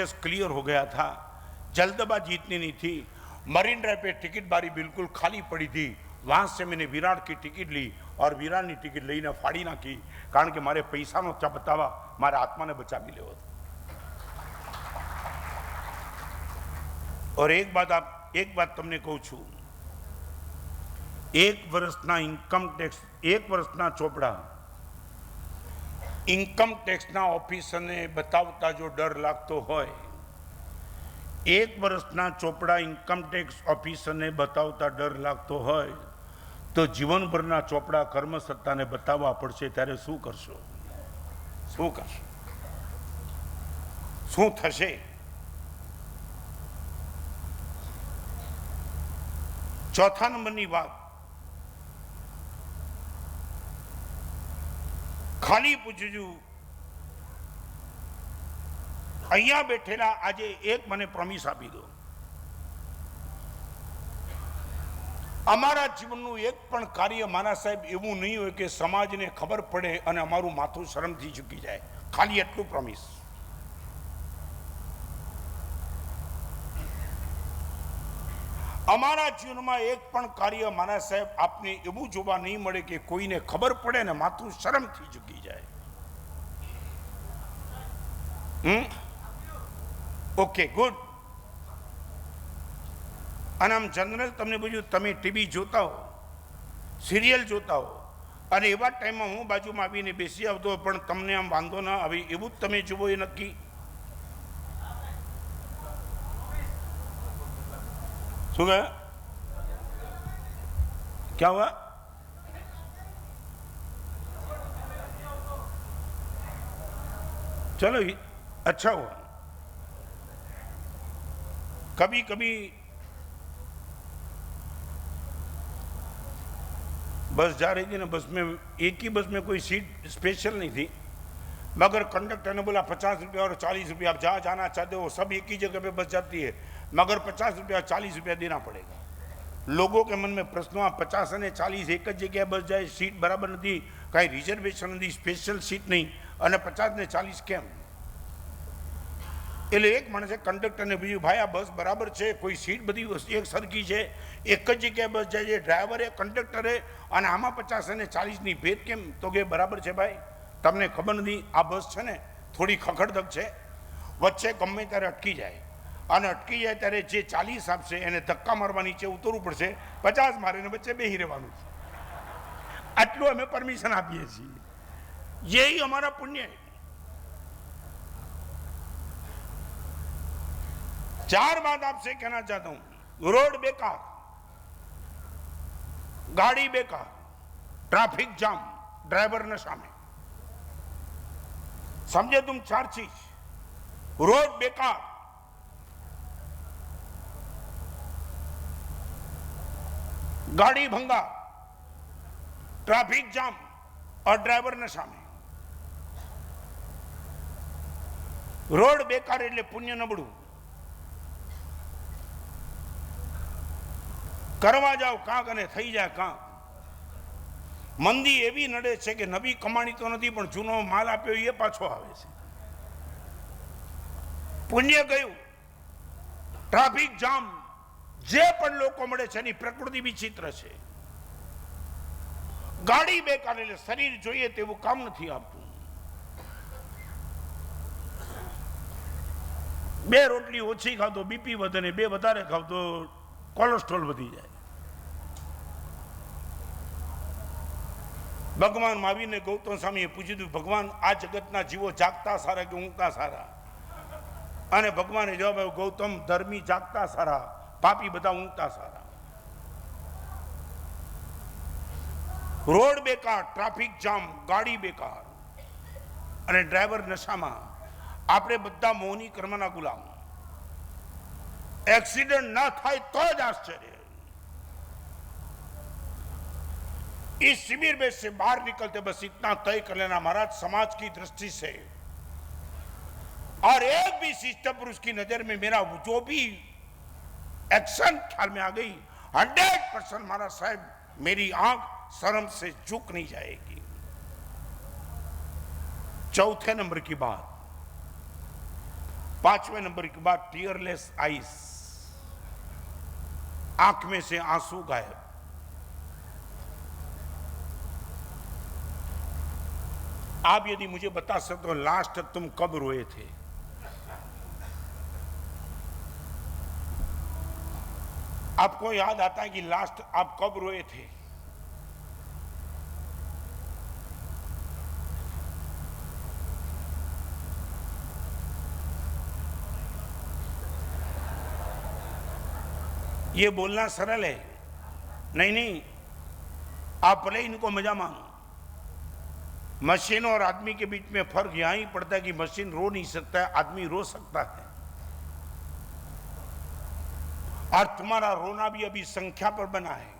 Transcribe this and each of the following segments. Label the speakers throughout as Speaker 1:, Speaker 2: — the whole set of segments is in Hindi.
Speaker 1: केस क्लियर हो गया था, जल्दबाजी इतनी नहीं थी। मरीन ड्राइव पे टिकट बारी बिल्कुल खाली पड़ी थी, वहां से मैंने विराट की टिकट ली और विराट की टिकट लईने फाड़ी नाखी, कारण के मारे पैसा नो बतावा मारे आत्मा ने बचावी लेवो। और एक बात तमने कहूं छू, 1 વર્ષના ઇન્કમ ટેક્સ 1 વર્ષના ચોપડા ઇન્કમ ટેક્સના ઓફિસરને બતાવતા જો ડર લાગતો હોય, 1 વર્ષના ચોપડા ઇન્કમ ટેક્સ ઓફિસરને બતાવતા ડર લાગતો હોય તો જીવનભરના ચોપડા કર્મસત્તાને બતાવવા પડશે, ત્યારે શું કરશો? શું કરશો? શું થશે? ચોથા નંબરની વાત, ખાલી પૂછજો, અહીંયા બેઠેલા આજે એક મને પ્રોમિસ આપી દો, અમારા જીવનનું એક પણ કાર્ય મારા સાહેબ એવું નહીં હોય કે સમાજને ખબર પડે અને અમારું માથું શરમથી ઝૂકી જાય, ખાલી એટલું પ્રોમિસ। અમારા જીવનમાં એક પણ કાર્ય મારા સાહેબ આપને એવું જોવા નહીં મળે કે કોઈને ખબર પડે ને માથું શરમથી ઝૂકી જાય। Okay, good. અને આમ જનરલ તમને પૂછ્યું, તમે ટીવી જોતા હો, સિરિયલ જોતા હો, અને એવા ટાઈમમાં હું બાજુમાં આવીને બેસી આવતો, પણ તમને આમ વાંધો ના આવે એવું જ તમે જુઓ એ નક્કી? શું कहा? क्या हुआ? चलो अच्छा हुआ। कभी कभी बस जा रही थी ना, बस में एक ही बस में कोई सीट स्पेशल नहीं थी, मगर कंडक्टर ने बोला 50 रुपया और 40 रुपया, आप जहाँ जाना चाहते हो सब एक ही जगह पे बस जाती है, मगर 50 रुपया 40 रुपया देना पड़ेगा। लोगों के मन में प्रश्न, 50 અને 40 एक જ જગ્યાએ બસ જાય, सीट बराबर नहीं, कहीं रिजर्वेशन नहीं, स्पेशल सीट नहीं, અને 50 ને 40 કેમ? એટલે એક માણસે કંડક્ટરને પૂછ્યું, ભાઈ આ બસ બરાબર છે, કોઈ સીટ બધી એક સરખી છે, એક જ જગ્યાએ બસ જાય છે, ડ્રાઈવરે કંડક્ટરે, અને આમાં 50 અને 40 ની ભેદ કેમ? તો કે બરાબર છે ભાઈ, તમને ખબર નથી, આ બસ છે ને થોડી ખખડધક છે, વચ્ચે ગમે ત્યારે અટકી જાય, અને અટકી જાય ત્યારે જે 40 આપશે એને ધક્કા મારવા નીચે ઉતરવું પડશે, 50 મારીને વચ્ચે બેહી રહેવાનું છે। આટલું અમે પરમિશન આપીએ છીએ, यही हमारा पुण्य है। 4 बात आपसे कहना चाहता हूं, रोड बेकार, गाड़ी बेकार, ट्रैफिक जाम, ड्राइवर नशा में, समझे तुम 4 चीज? रोड बेकार, गाड़ी भंगा, ट्रैफिक जाम और ड्राइवर नशा में। रोड बेकार એટલે પુણ્ય નબળું, કરવા જાવ કાંક અને થઈ જાય કાંક। મંદી એવી નડે છે કે નવી કમાણી તો નથી, પણ જૂનો માલ આપ્યો એ પાછો આવે છે। પુણ્ય ગયું, ટ્રાફિક જામ, જે પણ લોકો મળે છે એની પ્રકૃતિ વિચિત્ર છે। ગાડી બેકાર એટલે શરીર જોઈએ તેવું કામ નથી આપતું। 2 રોટલી ઓછી ખાવ તો બીપી વધે ને 2 વધારે ખાવ તો કોલેસ્ટ્રોલ વધી જાય। ભગવાન મહાવીરને ગૌતમ સ્વામીએ પૂછ્યું હતું, ભગવાન આ જગતના જીવો જાગતા સારા કે ઊંઘતા સારા? અને ભગવાને જવાબ આપ્યો, ગૌતમ ધર્મી જાગતા સારા, પાપી બધા ઊંઘતા સારા। રોડ બેકાર, ટ્રાફિક જામ, ગાડી બેકાર અને ડ્રાઈવર નશામાં। આપણે બધા મોહની કર્મના ગુલામ। एक्सीडेंट ना થાય તો જ आश्चर्य। इस शिविर में से बाहर निकलते बस इतना तय कर लेना, महाराज समाज की दृष्टि से और एक भी शिष्ट पुरुष की नजर में मेरा जो भी एक्शन ख्याल में आ गई, 100% महाराज साहब मेरी आंख शर्म से झुक नहीं जाएगी। चौथे नंबर की बात, 5वें नंबर की बात, टीयरलेस आईज, आंख में से आंसू गायब। आप यदि मुझे बता सकते हो लास्ट तुम कब रोए थे? आपको याद आता है कि लास्ट आप कब रोए थे? ये बोलना सरल है, नहीं नहीं, आप भले इनको मजा मानो। मशीन और आदमी के बीच में फर्क यहां ही पड़ता है कि मशीन रो नहीं सकता है, आदमी रो सकता है। और तुम्हारा रोना भी अभी संख्या पर बना है।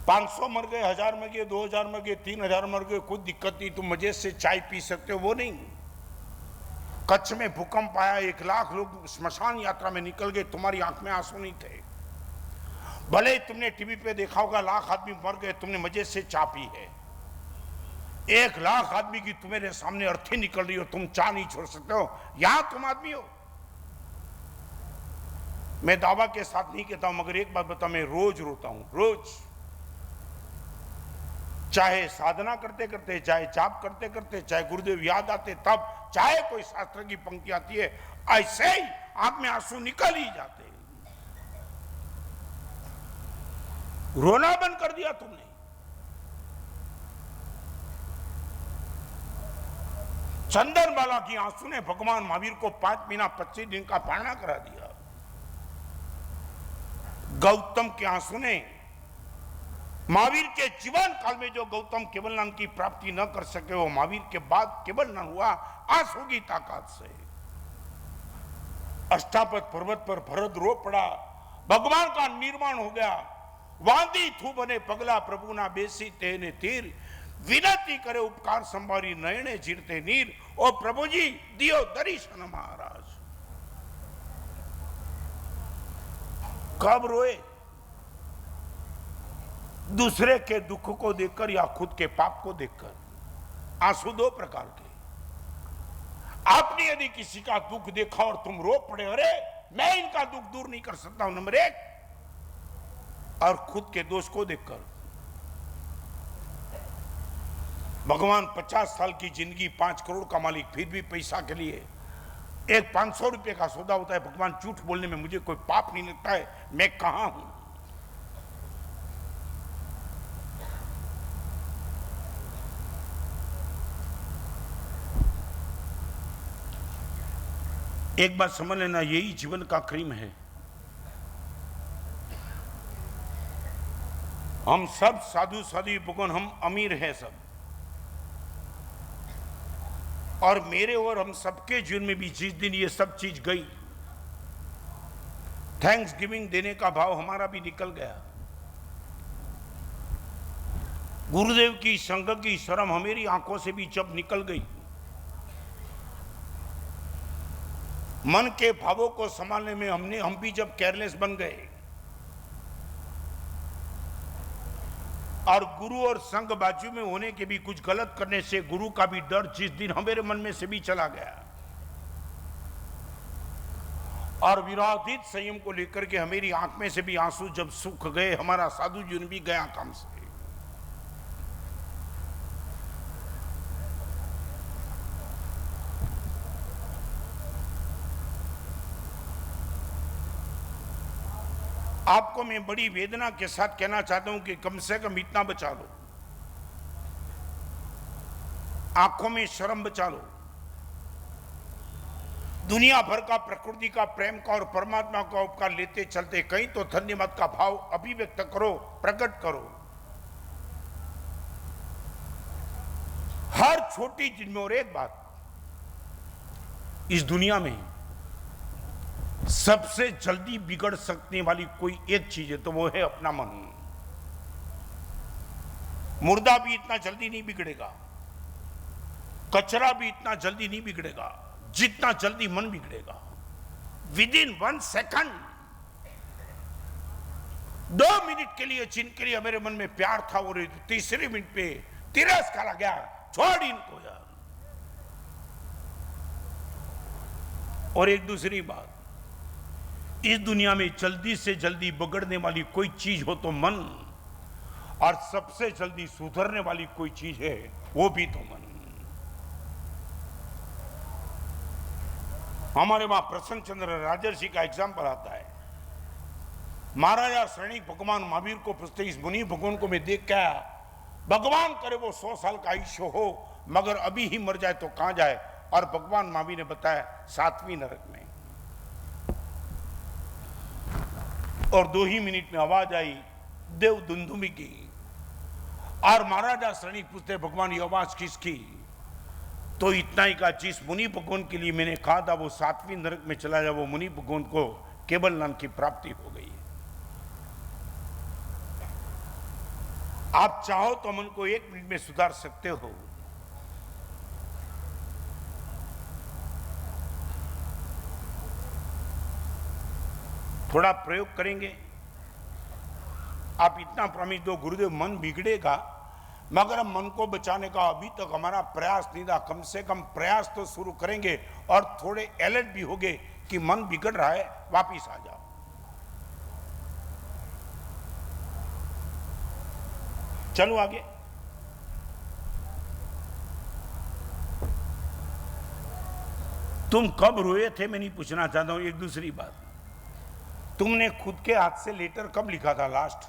Speaker 1: 500 मर गए, 1000 मर गए, 2000 मर गए, 3000 मर गए, कोई दिक्कत नहीं, तुम मजे से चाय पी सकते हो, वो नहीं। कच्छ में भूकंप आया, 1 लाख लोग स्मशान यात्रा में निकल गए, तुम्हारी आंख में आंसू नहीं थे। भले तुमने टीवी पे देखा होगा लाख आदमी मर गए, तुमने मजे से चाय पी है। 1 लाख आदमी की तुम्हारे सामने अर्थी निकल रही हो, तुम चाय नहीं छोड़ सकते हो, यहां तुम आदमी हो। मैं दावा के साथ नहीं कहता हूं, मगर एक बात बता, मैं रोज रोता हूं, रोज। चाहे साधना करते करते, चाहे जाप करते करते, चाहे गुरुदेव याद आते तब, चाहे कोई शास्त्र की पंक्ति आती है, ऐसे ही आंख में आंसू निकल ही जाते। रोना बंद कर दिया तुमने। चंदनबाला की आंसू ने भगवान महावीर को 5 महीना 25 दिन का पालना करा दिया। गौतम के आंसू ने महावीर के जीवन काल में जो गौतम केवल नाम की प्राप्ति न कर सके, वो महावीर के बाद केवल नाम हुआ आंसू की ताकत से। अष्टापद पर्वत पर भरत रो पड़ा, भगवान का निर्माण हो गया। वांदी थू बने पगला प्रभु ना बेसी तेने तीर, विनती करे उपकार संभारी नयने जीरते नीर। ओ प्रभु जी दियो दर्शन महाराज। कब रोए? दूसरे के दुख को देखकर या खुद के पाप को देखकर। आंसू 2 प्रकार के। आपने यदि किसी का दुख देखा और तुम रो पड़े, अरे मैं इनका दुख दूर नहीं कर सकता हूं, नंबर 1, और खुद के दोष को देखकर। भगवान 50 साल की जिंदगी, 5 करोड़ का मालिक, फिर भी पैसा के लिए एक 500 रुपए का सौदा होता है। भगवान झूठ बोलने में मुझे कोई पाप नहीं लगता है, मैं कहां हूं? एक बात समझ लेना, यही जीवन का क्रीम है। हम सब साधु साधु भगवान, हम अमीर हैं सब, और मेरे और हम सबके जीवन में भी जिस दिन ये सब चीज गई, थैंक्स गिविंग देने का भाव हमारा भी निकल गया। गुरुदेव की संग की शर्म हमारी आंखों से भी जब निकल गई, मन के भावों को संभालने में हम भी जब केयरलेस बन गए, और गुरु और संग बाजू में होने के भी कुछ गलत करने से गुरु का भी डर जिस दिन हमारे मन में से भी चला गया, और विरोधित संयम को लेकर के हमारी आंख में से भी आंसू जब सूख गए, हमारा साधु जीवन भी गया काम से। आपको मैं बड़ी वेदना के साथ कहना चाहता हूं कि कम से कम इतना बचा लो, आंखों में शर्म बचा लो। दुनिया भर का, प्रकृति का, प्रेम का और परमात्मा का उपकार लेते चलते कहीं तो धन्यवाद का भाव अभिव्यक्त करो, प्रकट करो। हर छोटी चीज में। और एक बात, इस दुनिया में सबसे जल्दी बिगड़ सकने वाली कोई एक चीज है, तो वो है अपना मन। मुर्दा भी इतना जल्दी नहीं बिगड़ेगा, कचरा भी इतना जल्दी नहीं बिगड़ेगा जितना जल्दी मन बिगड़ेगा। विद इन 1 सेकंड, 2 मिनट के लिए जिनके लिए मेरे मन में प्यार था, और 3रे मिनट पे तिरस्कार आ गया, छोड़ इनको यार। और एक दूसरी बात, इस दुनिया में जल्दी से जल्दी बिगड़ने वाली कोई चीज हो तो मन, और सबसे जल्दी सुधरने वाली कोई चीज है वो भी तो मन। हमारे वहां प्रसन्न चंद्र राजर्षि का एग्जाम्पल आता है। महाराजा श्रेणी भगवान महावीर को पूछते, इस मुनि भगवान को मैं देख क्या, भगवान करे वो 100 साल का आयुष्य हो मगर अभी ही मर जाए तो कहां जाए? और भगवान महावीर ने बताया 7वीं नरक में। और 2 ही मिनट में आवाज आई देव दुंदुमी की, और महाराजा श्रेणी पूछते भगवान ये आवाज किसकी? तो इतना ही कहा, जिस मुनि भगवान के लिए मैंने कहा था वो 7वीं नरक में चला जाए, वो मुनि भगवान को केवल नाम की प्राप्ति हो गई है। आप चाहो तो मन को 1 मिनट में सुधार सकते हो। थोड़ा प्रयोग करेंगे। आप इतना प्रॉमिस दो गुरुदेव मन बिगड़ेगा, मगर हम मन को बचाने का अभी तक हमारा प्रयास नहीं था। कम से कम प्रयास तो शुरू करेंगे और थोड़े अलर्ट भी होंगे कि मन बिगड़ रहा है, वापिस आ जाओ। चलो आगे। तुम कब रोए थे मैं नहीं पूछना चाहता हूं। एक दूसरी बात, तुमने खुद के हाथ से लेटर कब लिखा था लास्ट?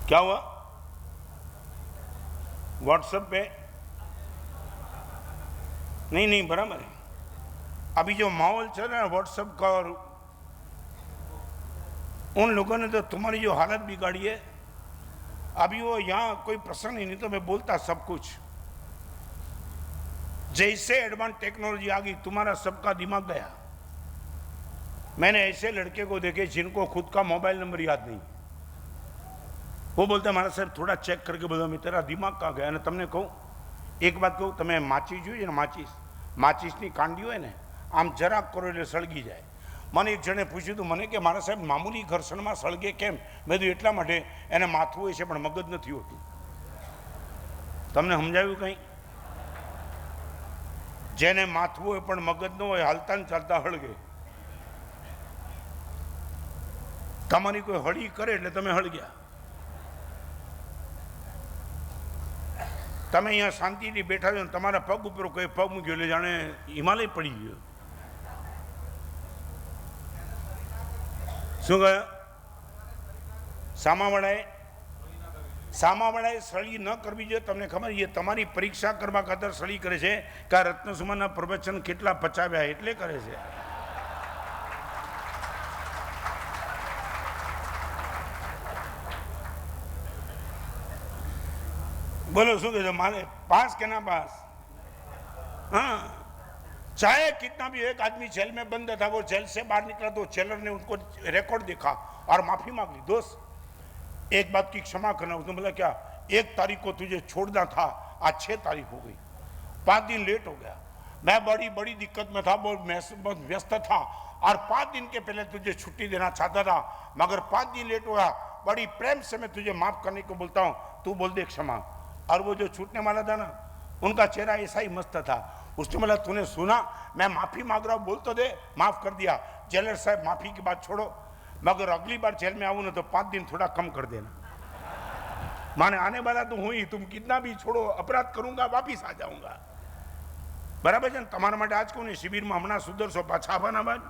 Speaker 1: क्या हुआ? व्हाट्सएप पे नहीं बराबर है। अभी जो माहौल चल रहा है व्हाट्सएप का, और उन लोगों ने तो तुम्हारी जो हालत बिगाड़ी है। अभी वो यहां कोई प्रसंग ही नहीं तो मैं बोलता सब कुछ। जैसे एडवांस टेक्नोलॉजी आ गई तुम्हारा सबका दिमाग गया। मैंने ऐसे लड़के को देखे जिनको खुद का मोबाइल नंबर याद नहीं। वो बोलते हमारा सर थोड़ा चेक करके बोलो, मैं तेरा दिमाग कहाँ गया। ने तमने कहूँ एक बात कहूँ, તમે માચીસ જોઈએ ને, માચીસની કાંડીઓ હોય ને આમ જરાક કરો એટલે સળગી જાય। મને એક જણે પૂછ્યું હતું મને કે મારા સાહેબ મામૂલી ઘર્ષણમાં સળગે કેમ? મેં કીધું એટલા માટે એને માથું હોય છે પણ મગજ નથી હોતું। તમને સમજાવ્યું કંઈ? જેને માથું હોય પણ મગજ ન હોય હાલતા ને ચાલતા હળગે। તમારી કોઈ હળી કરે એટલે તમે હળગ્યા। તમે અહીંયા શાંતિથી બેઠા છો ને તમારા પગ ઉપર કોઈ પગ મૂક્યો એટલે જાણે હિમાલય પડી ગયો। શું કહ્યું? સામાવાળાએ સળી ન કરવી જોઈએ। તમને ખબર એ તમારી પરીક્ષા કરવા ખાતર સળી કરે છે કે આ રત્નસુમાના પ્રવચન કેટલા પચાવ્યા એટલે કરે છે। बोलो शू कहते मारे पास के ना पास? हाँ, चाहे कितना भी। एक आदमी जेल में बंद था, वो जेल से बाहर निकला तो जेलर ने उनको रिकॉर्ड देखा और माफी मांग ली। दोस्त एक बात की क्षमा करना। उसने बोला क्या 1 तारीख को तुझे छोड़ना था, आज 6 तारीख हो गई, 5 दिन लेट हो गया। मैं बड़ी दिक्कत में था, बहुत व्यस्त था और 5 दिन के पहले तुझे छुट्टी देना चाहता था मगर 5 दिन लेट हो गया। बड़ी प्रेम से मैं तुझे माफ करने को बोलता हूँ, तू बोल दे क्षमा। और वो जो छूटने वाला था ना, उनका चेहरा ऐसा ही मस्त था। उसने बोला तूने सुना, मैं माफी मांग रहा हूं, बोल तो दे। माफ कर दिया। जेलर साहब माफी की बात छोड़ो, मगर अगली बार जेल में आऊं ना तो 5 दिन थोड़ा कम कर देना। माने आने वाला तो हूं ही, तुम कितना भी छोड़ो, अपराध करूंगा वापिस आ जाऊंगा। बराबर है। तमारा माटे आज को शिविर में हमना सुधरशो, पाछा आवाना बाद।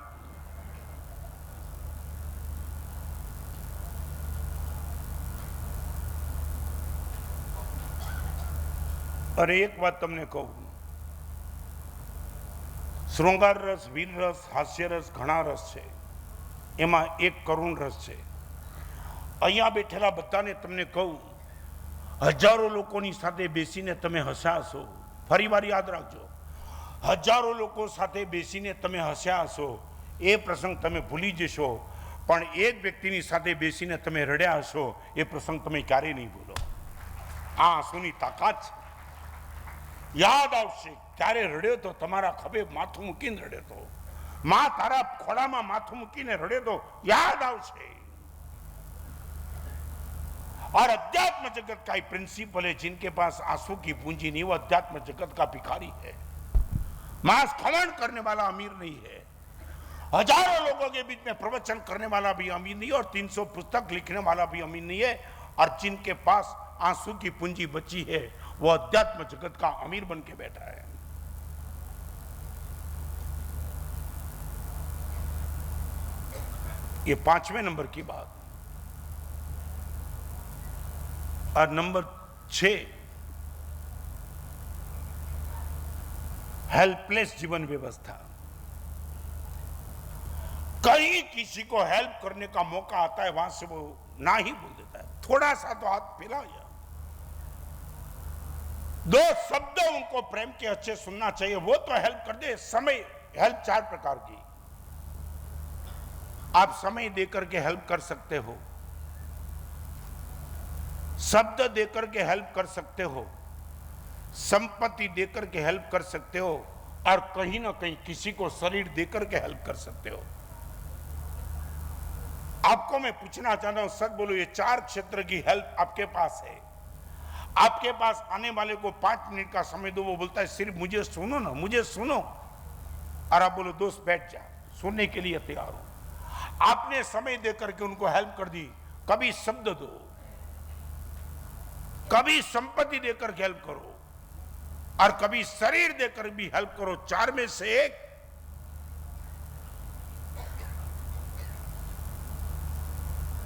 Speaker 1: और एक बात तमने कहूं, श्रृंगार रस, वीर रस, हास्य रस घणा रस है, एमा एक करुण रस है। अहींया बैठेला बधाने तमने कहूं, हजारों लोकोनी साथे बेसीने तमे हस्या हशो। फरीवार याद राखजो, हजारों लोको साथे बेसीने तमे हस्या हशो, ए प्रसंग तमे भूली जशो, पण एक व्यक्तिनी साथे बेसीने तमे रड्या हशो, ए प्रसंग तमे क्यारेय नहीं भूलो। आ आंसुनी ताकात छे। याद आवशे क्यारे रड्यो तो तमारा खभे माथुं मूकीने रड्यो तो, मां तारा खोड़ामां माथुं मूकीने रड्यो तो याद आवशे। और अध्यात्म जगत का ही प्रिंसिपल है, जिनके पास आंसू की पूंजी नहीं वो अध्यात्म जगत का भिखारी है। मांस खनन करने वाला अमीर नहीं है, हजारों लोगों के बीच में प्रवचन करने वाला भी अमीर नहीं है, और 300 पुस्तक लिखने वाला भी अमीर नहीं है। और जिनके पास आंसू की पूंजी बची है वो अध्यात्म जगत का अमीर बन के बैठा है। ये 5वें नंबर की बात। और नंबर 6, हेल्पलेस जीवन व्यवस्था। कहीं किसी को हेल्प करने का मौका आता है, वहां से वो ना ही बोल देता है। थोड़ा सा तो हाथ फैला या 2 शब्द उनको प्रेम के अच्छे सुनना चाहिए, वो तो हेल्प कर दे। समय हेल्प 4 प्रकार की। आप समय देकर के हेल्प कर सकते हो, शब्द देकर के हेल्प कर सकते हो, संपत्ति देकर के हेल्प कर सकते हो, और कहीं ना कहीं किसी को शरीर देकर के हेल्प कर सकते हो। आपको मैं पूछना चाहता हूं, सच बोलो, ये 4 क्षेत्र की हेल्प आपके पास है। आपके पास आने वाले को 5 मिनट का समय दो, वो बोलता है सिर्फ मुझे सुनो ना, मुझे सुनो, और आप बोलो दोस्त बैठ जा, सुनने के लिए तैयार हूं। आपने समय देकर के उनको हेल्प कर दी। कभी शब्द दो, कभी संपत्ति देकर के हेल्प करो, और कभी शरीर देकर भी हेल्प करो। 4 में से एक।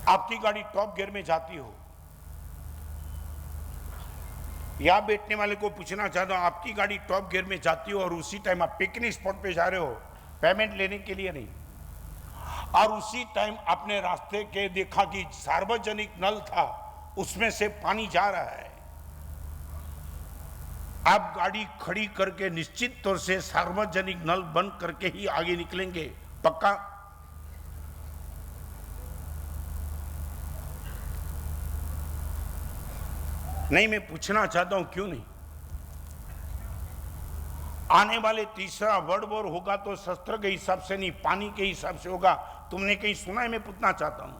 Speaker 1: आपकी गाड़ी टॉप गियर में जाती हो, या बैठने वाले को पूछना चाहता हूं, आपकी गाड़ी टॉप गियर में जाती हो और उसी टाइम आप पिकनिक स्पॉट पे जा रहे हो, पेमेंट लेने के लिए नहीं, और उसी टाइम आपने रास्ते के देखा कि सार्वजनिक नल था, उसमें से पानी जा रहा है, आप गाड़ी खड़ी करके निश्चित तौर से सार्वजनिक नल बंद करके ही आगे निकलेंगे, पक्का? नहीं, मैं पूछना चाहता हूं क्यों नहीं। आने वाले तीसरा वर्ल्ड वॉर होगा तो शस्त्र के हिसाब से नहीं, पानी के हिसाब से होगा। तुमने कहीं सुना है? मैं पूछना चाहता हूं।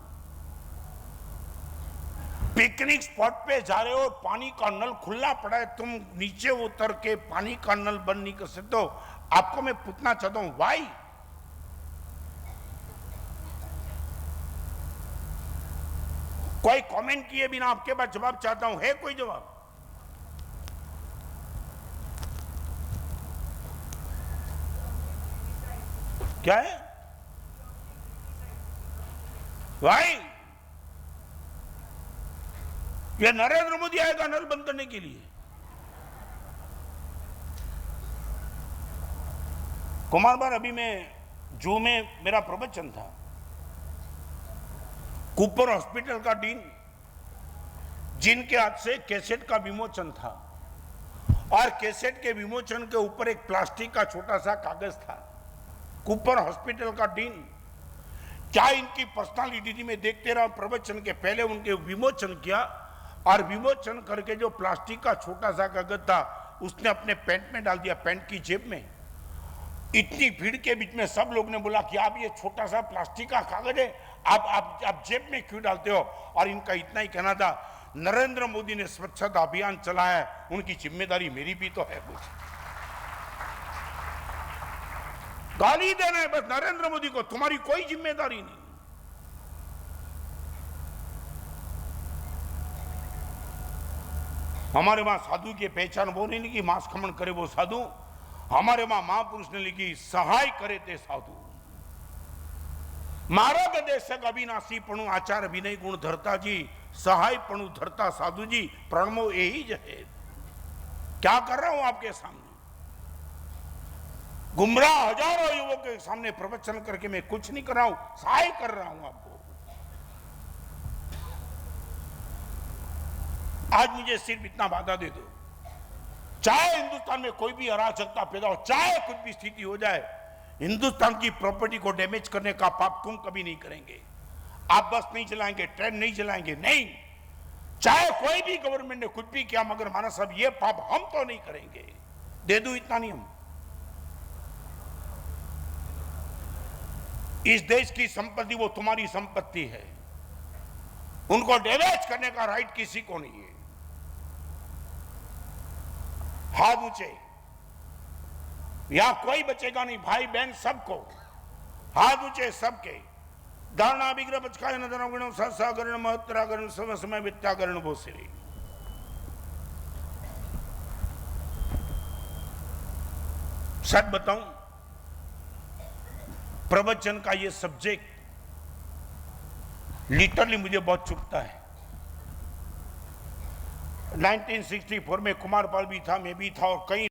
Speaker 1: पिकनिक स्पॉट पे जा रहे हो, पानी का नल खुला पड़ा है, तुम नीचे उतर के पानी का नल बंद नहीं कर सकते हो। आपको मैं पूछना चाहता हूं व्हाई? कोई कमेंट किए बिना आपके पास जवाब चाहता हूं, है कोई जवाब? क्या है भाई? ये नरेंद्र मोदी आएगा नल बंद करने के लिए? कुमार बार, अभी मैं जू में मेरा प्रवचन था, कूपर हॉस्पिटल का डीन, जिनके हाथ से कैसेट का विमोचन था, और कैसेट के विमोचन के ऊपर एक प्लास्टिक का छोटा सा कागज था। कूपर हॉस्पिटल का डीन, क्या इनकी पर्सनालिटी में देखते रहा, प्रवचन के पहले उनके विमोचन किया, और विमोचन करके जो प्लास्टिक का छोटा सा कागज था उसने अपने पैंट में डाल दिया, पैंट की जेब में। इतनी भीड़ के बीच में सब लोग ने बोला कि आप ये छोटा सा प्लास्टिक का कागज है, आप जेब में क्यों डालते हो? और इनका इतना ही कहना था, नरेंद्र मोदी ने स्वच्छता अभियान चलाया है, उनकी जिम्मेदारी मेरी भी तो है कुछ। गाली देना है बस नरेंद्र मोदी को, तुम्हारी कोई जिम्मेदारी नहीं। हमारे वहां साधु की पहचान वो नहीं लिखी मांस खमन करे वो साधु, हमारे वहां महापुरुष ने लिखी सहाय करे ते साधु। मार्गदर्शक अविनाशी पणु आचार विनय गुण धरता जी, सहाय पणु धरता साधु जी, प्रणमो यही जहे। क्या कर रहा हूं आपके सामने? गुमराह हजारों युवकों के सामने प्रवचन करके मैं कुछ नहीं कर रहा हूं, सहाय कर रहा हूं आपको। आज मुझे सिर्फ इतना वादा दे दो, चाहे हिंदुस्तान में कोई भी अराजकता पैदा हो, चाहे कुछ भी स्थिति हो जाए, हिंदुस्तान की प्रॉपर्टी को डैमेज करने का पाप तुम कभी नहीं करेंगे। आप बस नहीं चलाएंगे, ट्रेन नहीं चलाएंगे, नहीं, चाहे कोई भी गवर्नमेंट ने कुछ भी किया, मगर माना साहब ये पाप हम तो नहीं करेंगे। दे दो इतना नियम। इस देश की संपत्ति वो तुम्हारी संपत्ति है, उनको डैमेज करने का राइट किसी को नहीं है। हाथ ऊंचे, यहां कोई बचेगा नहीं, भाई बहन सबको हाथ ऊंचे सबके। धारणा विग्रह पचकाय नदन सागरण महत्रागरण समय समय वित्तागरण भोसरी। सच बताऊं, प्रवचन का ये सब्जेक्ट लिटरली मुझे बहुत चुभता है। 1964 में कुमारपाल भी था, मैं भी था और कई